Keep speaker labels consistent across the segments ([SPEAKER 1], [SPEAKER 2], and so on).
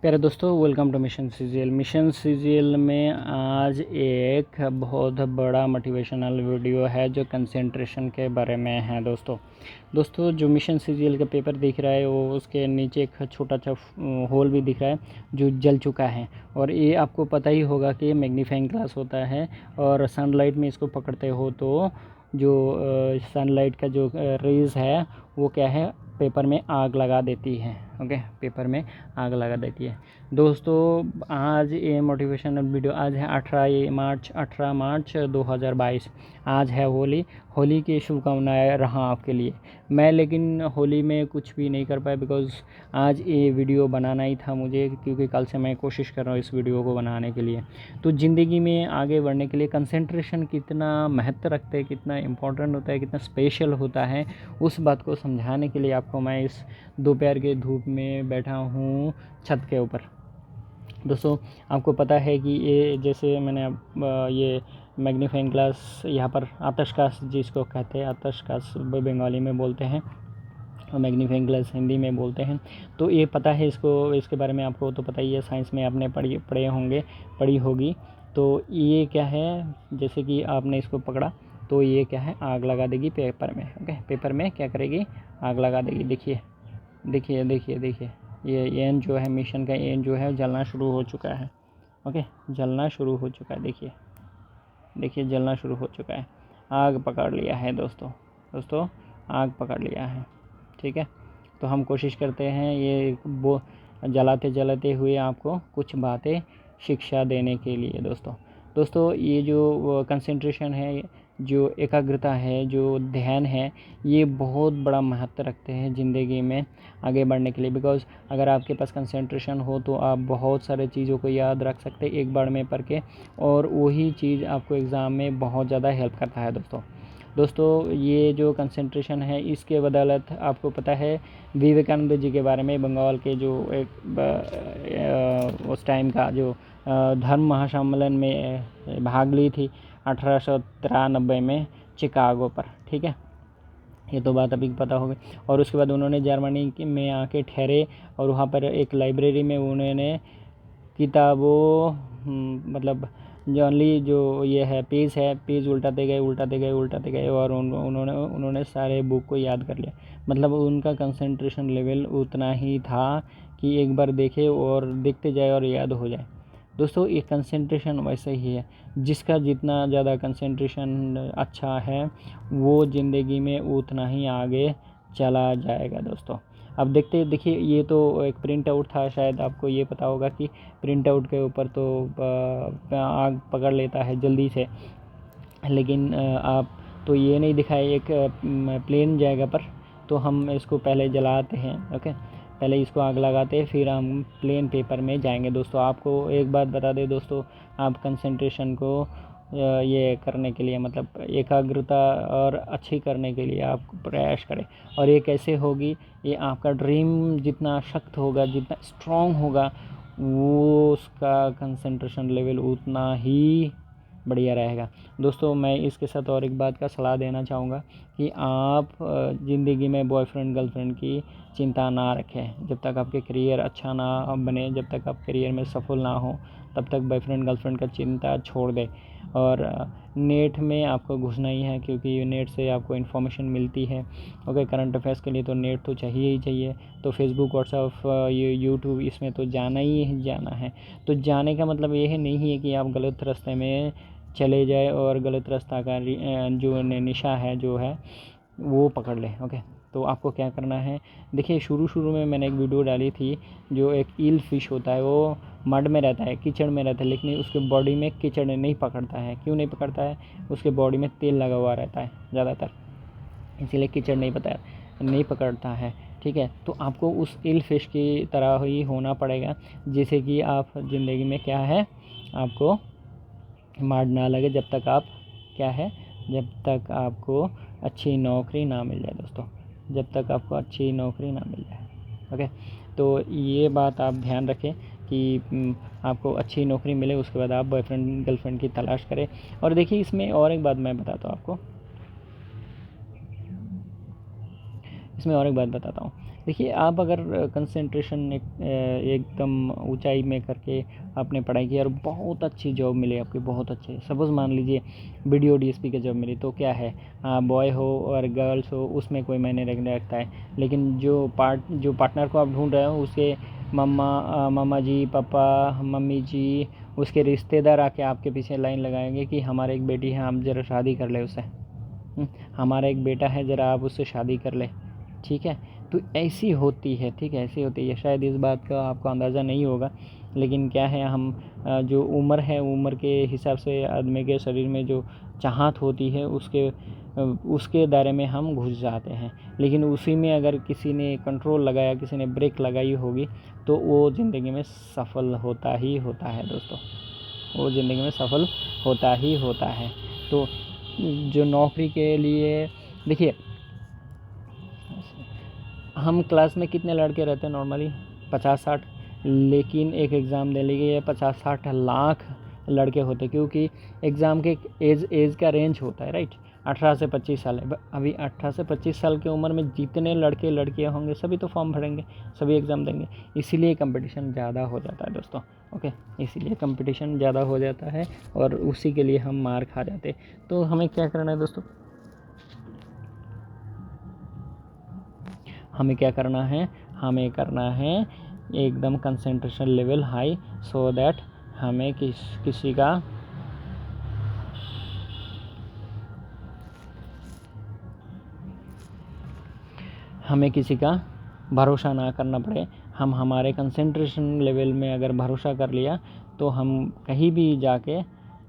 [SPEAKER 1] प्यारे दोस्तों, welcome to mission CGL. Mission CGL में आज एक बहुत बड़ा मोटिवेशनल वीडियो है जो कंसंट्रेशन के बारे में है। दोस्तों जो मिशन सीजीएल का पेपर दिख रहा है वो उसके नीचे एक छोटा सा होल भी दिख रहा है जो जल चुका है। और ये आपको पता ही होगा कि मैग्नीफाइंग ग्लास होता है और सनलाइट में इसको पकड़ते हो तो जो सनलाइट का जो रेज़ है वो क्या है, पेपर में आग लगा देती है। ओके, पेपर में आग लगा देती है। दोस्तों आज ये मोटिवेशनल वीडियो आज है 18 मार्च 2022। आज है होली की शुभकामनाएं रहा आपके लिए। मैं लेकिन होली में कुछ भी नहीं कर पाया बिकॉज़ आज ये वीडियो बनाना ही था मुझे, क्योंकि कल से मैं कोशिश कर रहा हूँ इस वीडियो को बनाने के लिए। तो ज़िंदगी में आगे बढ़ने के लिए कंसंट्रेशन कितना महत्व रखते हैं, कितना इम्पोर्टेंट होता है, कितना स्पेशल होता है, उस बात को समझाने के लिए आपको मैं इस दोपहर के धूप में बैठा हूँ छत के ऊपर। दोस्तों आपको पता है कि ये जैसे मैंने ये मैग्नीफाइंग ग्लास यहाँ पर आतशकाश जिसको कहते हैं, आतशकाश बंगाली में बोलते हैं और मैग्नीफाइंग ग्लास हिंदी में बोलते हैं। तो ये पता है इसके बारे में आपको तो पता ही है, साइंस में आपने पढ़ी होगी। तो ये क्या है, जैसे कि आपने इसको पकड़ा तो ये क्या है, आग लगा देगी पेपर में। ओके, पेपर में क्या करेगी, आग लगा देगी। देखिए ये एन जो है, मिशन का एन जो है जलना शुरू हो चुका है। ओके, जलना शुरू हो चुका है। देखिए जलना शुरू हो चुका है, आग पकड़ लिया है दोस्तों आग पकड़ लिया है। ठीक है, तो हम कोशिश करते हैं ये वो जलाते हुए आपको कुछ बातें शिक्षा देने के लिए। दोस्तों ये जो कंसंट्रेशन है, जो एकाग्रता है, जो ध्यान है, ये बहुत बड़ा महत्व रखते हैं ज़िंदगी में आगे बढ़ने के लिए। बिकॉज़ अगर आपके पास कंसंट्रेशन हो तो आप बहुत सारे चीज़ों को याद रख सकते हैं एक बार में पढ़ के, और वही चीज़ आपको एग्ज़ाम में बहुत ज़्यादा हेल्प करता है। दोस्तों ये जो कंसंट्रेशन है, इसके बदौलत आपको पता है विवेकानंद जी के बारे में, बंगाल के जो एक उस टाइम का जो धर्म महासम्मेलन में भाग ली थी 1893 में चिकागो पर। ठीक है, ये तो बात अभी पता हो गई। और उसके बाद उन्होंने जर्मनी में आके ठहरे और वहाँ पर एक लाइब्रेरी में उन्होंने किताबों मतलब जनरली जो ये है पेज उल्टाते गए और उन्होंने सारे बुक को याद कर लिया। मतलब उनका कंसंट्रेशन लेवल उतना ही था कि एक बार देखे और देखते जाए और याद हो जाए। दोस्तों ये कंसंट्रेशन वैसे ही है, जिसका जितना ज़्यादा कंसंट्रेशन अच्छा है वो ज़िंदगी में उतना ही आगे चला जाएगा। दोस्तों अब देखिए ये तो एक प्रिंट आउट था, शायद आपको ये पता होगा कि प्रिंट आउट के ऊपर तो आग पकड़ लेता है जल्दी से, लेकिन आप तो ये नहीं दिखाए एक प्लेन जगह पर, तो हम इसको पहले जलाते हैं। ओके, पहले इसको आग लगाते हैं फिर हम प्लेन पेपर में जाएंगे। दोस्तों आपको एक बात बता दें दोस्तों, आप कंसंट्रेशन को ये करने के लिए, मतलब एकाग्रता और अच्छी करने के लिए आप प्रयास करें। और ये कैसे होगी, ये आपका ड्रीम जितना सख्त होगा, जितना स्ट्रॉन्ग होगा, वो उसका कंसंट्रेशन लेवल उतना ही बढ़िया रहेगा। दोस्तों मैं इसके साथ और एक बात का सलाह देना चाहूँगा कि आप ज़िंदगी में बॉयफ्रेंड गर्लफ्रेंड की चिंता ना रखें। जब तक आपके करियर अच्छा ना बने, जब तक आप करियर में सफल ना हो, तब तक बॉयफ्रेंड गर्लफ्रेंड का चिंता छोड़ दें। और नेट में आपको घुसना ही है, क्योंकि नेट से आपको इन्फॉर्मेशन मिलती है। ओके, करंट अफेयर्स के लिए तो नेट तो चाहिए ही चाहिए। तो फेसबुक, व्हाट्सएप, यूट्यूब, इसमें तो जाना ही जाना है। तो जाने का मतलब ये नहीं है कि आप गलत रास्ते में चले जाए और गलत रास्ता का जो निशा है जो है वो पकड़ ले। ओके, तो आपको क्या करना है, देखिए शुरू में मैंने एक वीडियो डाली थी, जो एक ईल फिश होता है वो मड में रहता है, कीचड़ में रहता है, लेकिन उसके बॉडी में कीचड़ नहीं पकड़ता है। क्यों नहीं पकड़ता है, उसके बॉडी में तेल लगा हुआ रहता है ज़्यादातर, इसीलिए कीचड़ नहीं पकड़ता है। ठीक है, तो आपको उस ईल फिश की तरह ही होना पड़ेगा, जिससे कि आप ज़िंदगी में क्या है, आपको मार ना लगे, जब तक आपको अच्छी नौकरी ना मिल जाए। दोस्तों जब तक आपको अच्छी नौकरी ना मिल जाए। ओके, तो ये बात आप ध्यान रखें कि आपको अच्छी नौकरी मिले, उसके बाद आप बॉयफ्रेंड गर्लफ्रेंड की तलाश करें। और देखिए इसमें और एक बात मैं बताता हूँ आपको, इसमें और एक बात बताता हूँ देखिए आप अगर कंसंट्रेशन एकदम ऊंचाई में करके आपने पढ़ाई की और बहुत अच्छी जॉब मिली आपकी, बहुत अच्छे, सपोज़ मान लीजिए वीडियो डीएसपी की जॉब मिली, तो क्या है, बॉय हो और गर्ल्स हो उसमें कोई मायने नहीं रखता है, लेकिन जो पार्टनर को आप ढूंढ रहे हो उसके मामा जी, पापा मम्मी जी, उसके रिश्तेदार आके आपके पीछे लाइन लगाएंगे कि हमारे एक बेटी है, आप ज़रा शादी कर ले उससे, हमारा एक बेटा है, ज़रा आप उससे शादी कर ले, ठीक है। तो ऐसी होती है, ठीक है, ऐसी होती है। शायद इस बात का आपको अंदाज़ा नहीं होगा, लेकिन क्या है, हम जो उम्र है, उम्र के हिसाब से आदमी के शरीर में जो चाहत होती है उसके दायरे में हम घुस जाते हैं, लेकिन उसी में अगर किसी ने कंट्रोल लगाया, किसी ने ब्रेक लगाई होगी, तो वो ज़िंदगी में सफल होता ही होता है दोस्तों, वो ज़िंदगी में सफल होता ही होता है। तो जो नौकरी के लिए, देखिए हम क्लास में कितने लड़के रहते हैं नॉर्मली, 50-60, लेकिन एक एग्ज़ाम देने के लिए 50-60 लाख लड़के होते, क्योंकि एग्ज़ाम के एज का रेंज होता है, राइट। 18 से 25 साल है, अभी 18 से 25 साल की उम्र में जितने लड़के लड़कियां होंगे सभी तो फॉर्म भरेंगे, सभी एग्ज़ाम देंगे, इसीलिए कंपटीशन ज़्यादा हो जाता है दोस्तों, ओके, इसीलिए कंपटीशन ज़्यादा हो जाता है और उसी के लिए हम मार खा जाते। तो हमें क्या करना है दोस्तों, हमें क्या करना है, हमें करना है एकदम concentration level high, so that हमें किसी का भरोसा ना करना पड़े। हम हमारे कंसंट्रेशन लेवल में अगर भरोसा कर लिया तो हम कहीं भी जाके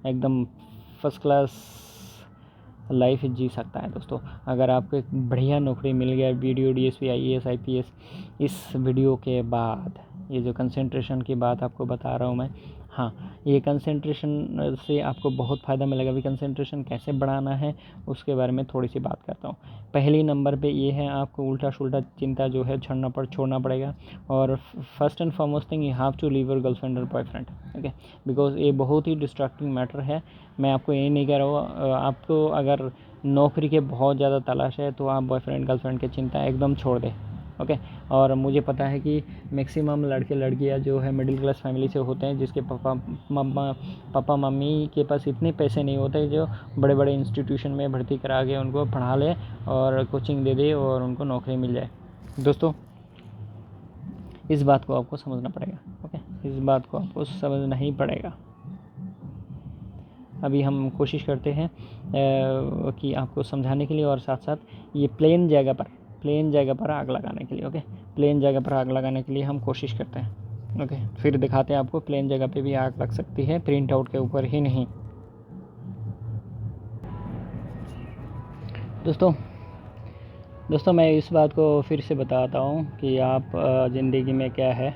[SPEAKER 1] एकदम फर्स्ट क्लास लाइफ जी सकता है दोस्तों। अगर आपको एक बढ़िया नौकरी मिल गया, वीडियो डीएसपी, आईएएस, आईपीएस, इस वीडियो के बाद ये जो कंसंट्रेशन की बात आपको बता रहा हूँ मैं, हाँ, ये कंसंट्रेशन से आपको बहुत फ़ायदा मिलेगा। अभी कंसंट्रेशन कैसे बढ़ाना है उसके बारे में थोड़ी सी बात करता हूँ। पहली नंबर पे ये है, आपको उल्टा सुल्टा चिंता जो है छोड़ना पड़ेगा। और first and foremost thing, you have to leave your girlfriend और बॉयफ्रेंड, ओके, बिकॉज ये बहुत ही डिस्ट्रैक्टिंग मैटर है। मैं आपको ये नहीं कह रहा हूँ, आपको अगर नौकरी के बहुत ज़्यादा तलाश है तो आप बॉयफ्रेंड गर्लफ्रेंड की चिंता एकदम छोड़ दें, ओके। और मुझे पता है कि मैक्सिमम लड़के लड़कियां जो है मिडिल क्लास फैमिली से होते हैं, जिसके पापा मम्मी के पास इतने पैसे नहीं होते जो बड़े बड़े इंस्टीट्यूशन में भर्ती करा के उनको पढ़ा ले और कोचिंग दे दे और उनको नौकरी मिल जाए। दोस्तों इस बात को आपको समझना पड़ेगा, ओके, इस बात को आपको समझना ही पड़ेगा। अभी हम कोशिश करते हैं कि आपको समझाने के लिए, और साथ साथ ये प्लेन जगह पर आग लगाने के लिए, ओके, प्लेन जगह पर आग लगाने के लिए हम कोशिश करते हैं, ओके। फिर दिखाते हैं आपको प्लेन जगह पे भी आग लग सकती है, प्रिंट आउट के ऊपर ही नहीं। दोस्तों मैं इस बात को फिर से बताता हूँ कि आप ज़िंदगी में क्या है,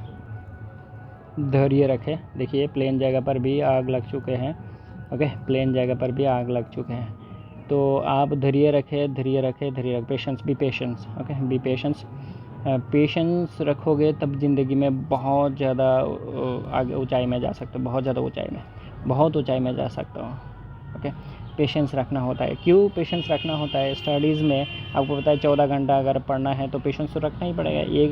[SPEAKER 1] धैर्य रखें। देखिए प्लेन जगह पर भी आग लग चुके हैं, ओके, प्लेन जगह पर भी आग लग चुके हैं, तो आप धैर्य रखें, patience, B patience, okay, B patience. Patience रखोगे तब ज़िंदगी में बहुत ज़्यादा आगे ऊंचाई में जा सकते हो, बहुत ऊंचाई में जा सकते हो, ओके। पेशेंस रखना होता है। क्यों पेशेंस रखना होता है? स्टडीज़ में आपको पता है 14 घंटा अगर पढ़ना है तो पेशेंस तो रखना ही पड़ेगा। एक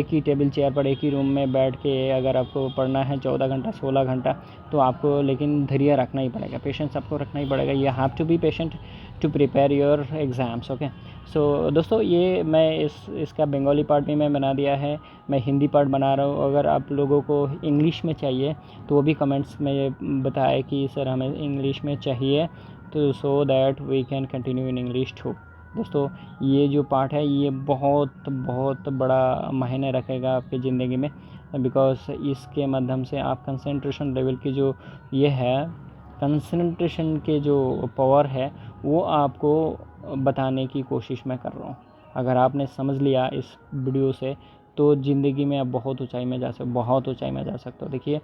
[SPEAKER 1] ही टेबल चेयर पर एक ही रूम में बैठ के अगर आपको पढ़ना है 14 घंटा 16 घंटा, तो आपको लेकिन धैर्य रखना ही पड़ेगा, पेशेंस आपको रखना ही पड़ेगा। You have to be patient to prepare your exams, okay. So दोस्तों ये मैं इसका बंगाली पार्ट भी मैं बना दिया है, मैं हिंदी पार्ट बना रहा हूँ। अगर आप लोगों को इंग्लिश में चाहिए तो वो भी कमेंट्स में बताए कि सर हमें इंग्लिश में चाहिए, तो so that we can continue in English too. दोस्तों ये जो पार्ट है ये बहुत बहुत बड़ा मायने रखेगा आपकी ज़िंदगी में, बिकॉज इसके माध्यम से आप कंसंट्रेशन लेवल की जो ये है, कंसंट्रेशन के जो पावर है वो आपको बताने की कोशिश मैं कर रहा हूँ। अगर आपने समझ लिया इस वीडियो से तो ज़िंदगी में आप बहुत ऊंचाई में जा सकते हो। देखिए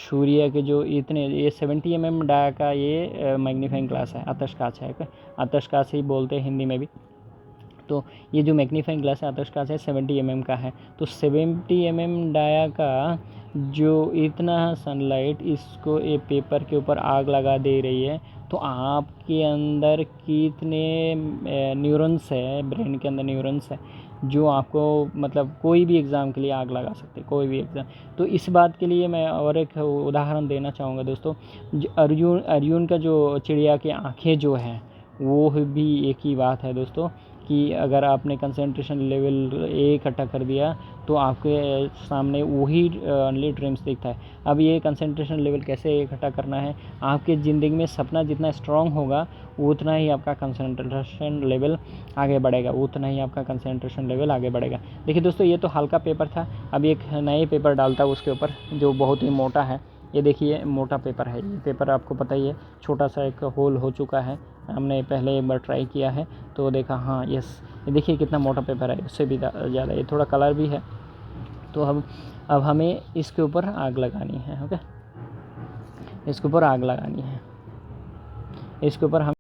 [SPEAKER 1] सूर्य के जो इतने, ये 70 mm डाया का ये मैग्नीफाइंग ग्लास है, आतशकाच है, आतशकाच ही बोलते हैं हिंदी में भी। तो ये जो मैग्नीफाइंग ग्लास है आतशकाच है 70 mm का है, तो 70 mm डाया का जो इतना सनलाइट इसको ये पेपर के ऊपर आग लगा दे रही है, तो आपके अंदर कितने न्यूरॉन्स है, ब्रेन के अंदर न्यूरॉन्स है जो आपको मतलब कोई भी एग्ज़ाम के लिए आग लगा सकते हैं, कोई भी एग्ज़ाम। तो इस बात के लिए मैं और एक उदाहरण देना चाहूँगा दोस्तों, अर्जुन का जो चिड़िया की आँखें जो हैं वो भी एक ही बात है दोस्तों, कि अगर आपने कंसंट्रेशन लेवल ए इकट्ठा कर दिया तो आपके सामने वही ओनली ड्रीम्स दिखता है। अब ये कंसंट्रेशन लेवल कैसे इकट्ठा करना है, आपके ज़िंदगी में सपना जितना स्ट्रॉन्ग होगा उतना ही आपका कंसंट्रेशन लेवल आगे बढ़ेगा, उतना ही आपका कंसंट्रेशन लेवल आगे बढ़ेगा। देखिए दोस्तों, ये तो हल्का पेपर था, अब एक नए पेपर डालता हूँ उसके ऊपर जो बहुत ही मोटा है। ये देखिए मोटा पेपर है, ये पेपर आपको पता ही है, छोटा सा एक होल हो चुका है, हमने पहले एक बार ट्राई किया है तो देखा, हाँ यस, ये देखिए कितना मोटा पेपर है, उससे भी ज़्यादा, ये थोड़ा कलर भी है। तो अब हमें इसके ऊपर आग लगानी है। ओके, इसके ऊपर आग लगानी है, इसके ऊपर हम